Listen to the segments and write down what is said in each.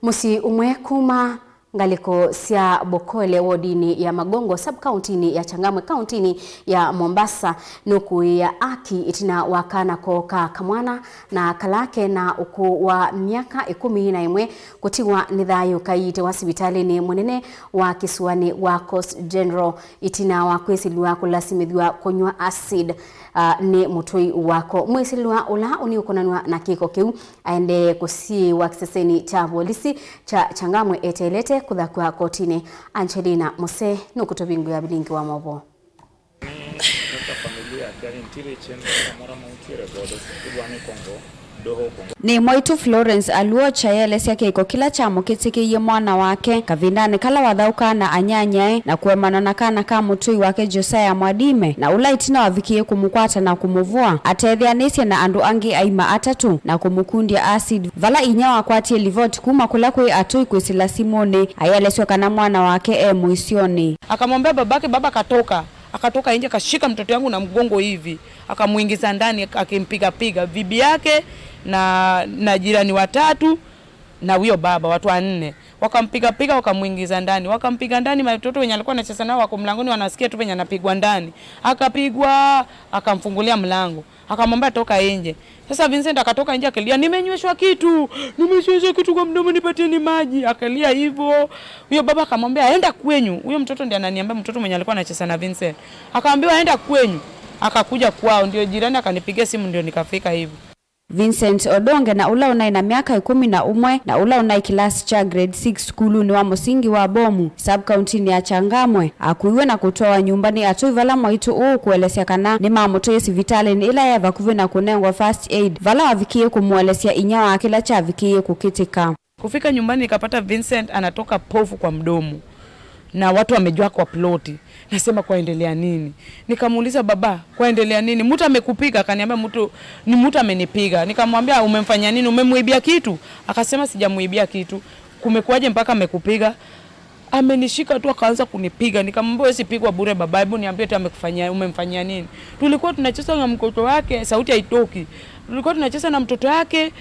Musyi umwe kuma ngaliko sia Bokole wardini ya Magongo sub-kauntini ya Changawme kauntini ya Mombasa niukwiyia aki itina wa kana ka Kamwana na kalake na ukuu wa myaka 11 kutiwa ni thayu kayitiwa sivitalini munene wa kisiwani wa Coast General itina wa kwisililwa kulasimithw'a kunywa acid ni mutui wako Mwisililwa ula uni ukukonanw'a na kiko kiu aende kusi wa kiseseni cha polisi cha Changawme etelete kuthakwa kotini. Angelina Mose nukutobingu ya bilingi wa mabo. Ni Moitu Florence aluo chayele siya keiko kila chamo kitikiye mwana wake kavindani kala wathauka na anyanyae na kuemana na kana ka mutui wake Josiah Mwadime na ula itina wavikie kumukwata na kumuvua atethyanisye na andu angi aima atatu na kumukundia acid vala inya wakwatie livoti kuma kula kwi atui kwisililwa ayeleswe kana mwana wake Mwisyoni. Akamwambia babake, baba akatoka nje akashika mtoto yangu na mgongo hivi akamuingiza ndani akimpiga piga bibi yake na jirani watatu na huyo baba watu wanne wakampiga piga wakamuingiza ndani mtoto wenye alikuwa anacheza nao wako mlangoni wanasikia tu venye anapigwa ndani akapigwa akamfungulia mlango akamwambia toka nje. Sasa Vincent akatoka nje akalia, nimenyweshwa kitu kwa mdomo, nipatieni maji. Akalia hivyo. Huyo baba akamwambia aenda kwenyu. Huyo mtoto ndiye ananiambia mtoto mwenye alikuwa anacheza na Vincent. Akaambiwa aenda kwenyu. Akakuja kwao, ndio jirani akanipigia simu ndio nikafika hivyo. Vincent Odonge na ula unai na myaka 11 na ula unai kilasi cha grade 6 skulu ni wa msingi wa Bomu sub-kauntini ya Changawme akuiwe na kutoa nyumbani atui vala Moitu kuelesea kana ni mutui sivitalini ila ya vakuve na kunengwa first aid vala wavikie kumuelesea inya wa kila cha vikie kukitika. Kufika nyumbani nikapata Vincent anatoka pofu kwa mdomo na watu wamejua kwa ploti. Nasema kwaendelea nini? Nikamuuliza baba, kwaendelea nini? Mtu amekupiga? Akaniambia mtu amenipiga. Nikamwambia umemfanya nini? Umemuibia kitu? Akasema sijamuibia kitu. Kumekuaje mpaka amekupiga? Amenishika tu akaanza kunipiga. Nikamwambia wewe sipigwa bure baba, hebu niambie tu umemfanyia nini? Tulikuwa tunacheza na mtoto wake, sauti haitoki. Tulikuwa tunacheza na mtoto wake,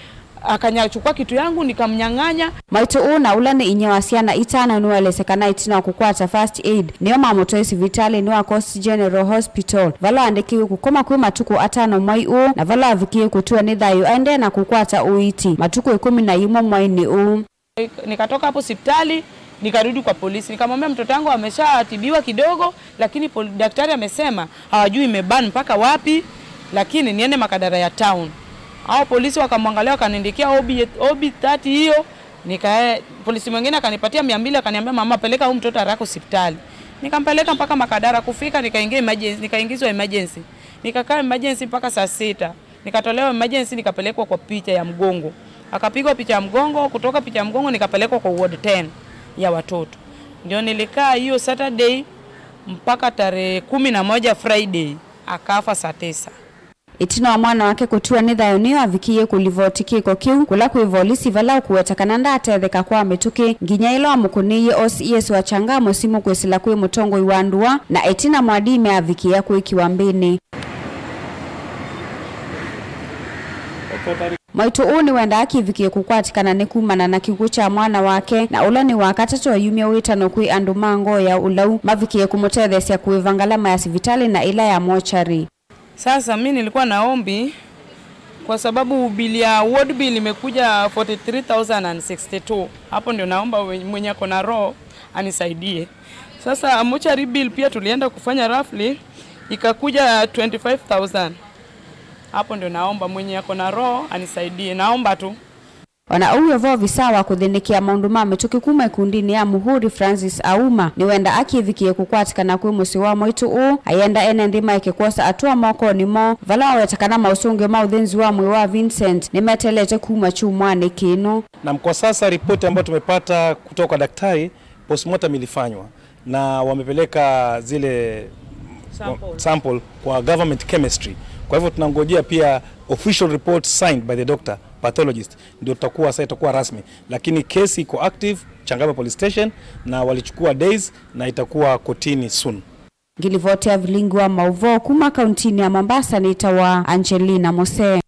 akanyachukua kitu yangu nikamnyang'anya. Moitu na ula ni inyawasiana itana nuelesekana itina kukwata first aid niyo mutui sivitalini wa Coast General Hospital vala andekiwe kukoma kwi matuku 5 mwai na vala avikie kutua ni thayu aende na kukwata uiti matuku 11 mwai ni Nikatoka hapo hospitali nikarudi kwa polisi nikamwambia mtoto wangu ameshatibiwa kidogo lakini daktari amesema hawajui imeban mpaka wapi lakini niende Makadara ya town. Hao polisi wakamwangalia wakaniandikia OB 30 hiyo. Polisi mwingine akanipatia 200 akaniambia mama peleka huyu mtoto haraka hospitali. Nikampeleka mpaka Makadara kufika nikaingizwa emergency. Nikakaa emergency mpaka saa 6. Nikatolewa emergency nikapelekwa kwa picha ya mgongo. Akapigwa picha ya mgongo, kutoka picha ya mgongo nikapelekwa kwa ward 10 ya watoto. Ndio nilikaa hiyo Saturday mpaka tarehe 11 Friday akafa saa 9. Itina wa mwana wake kutua ni thayu niyo avikie kulivoti kiko kiu kula kuivolisi vala kuwetakana nda atetheka kwa metuki nginya ilo amukuniye OCS wa Changawme simu kwisililwa kwi mutongo iwandua na itina Mwadime avikia kwi kiwambini. Moitu ni wenda akivikie kukwatikana ni kumana na kikuu cha mwana wake na ula ni wakatatu ayumia witano kwi andu mango ya ulau mavikie kumutethesya kuivangalama ya sivitali na ila ya mochari. Sasa mimi nilikuwa naombi kwa sababu bili ya ward bill imekuja 43,062. Hapo ndio naomba mwenye ako na roho anisaidie. Sasa mochari bill pia tulienda kufanya roughly ikakuja 25,000. Hapo ndio naomba mwenye ako na roho anisaidie. Naomba tu. Wana uyo vo visawa kuthinikia maundu mametuki kuma kundini ya Muhuri Francis Auma ni wenda akivikie kukwatikana kwi musi wa Moitu ayenda ene ndima ikikosa atua moko nimo vala wetakana mausungi mauthinzi wa mwe wa Vincent nimetelete kuma chumwani kino. Na kwa sasa ripoti ambayo tumepata kutoka kwa daktari postmortem ilifanywa na wamepeleka zile sample kwa government chemistry. Kwa hivyo tunangojea pia official report signed by the doctor pathologist ndio itakuwa rasmi, lakini kesi iko active Changawme police station na walichukua days na itakuwa kotini soon. Ngilivotea vilingi wa mauvo kuma kauntini ya Mombasa ni itawa Angelina Mose.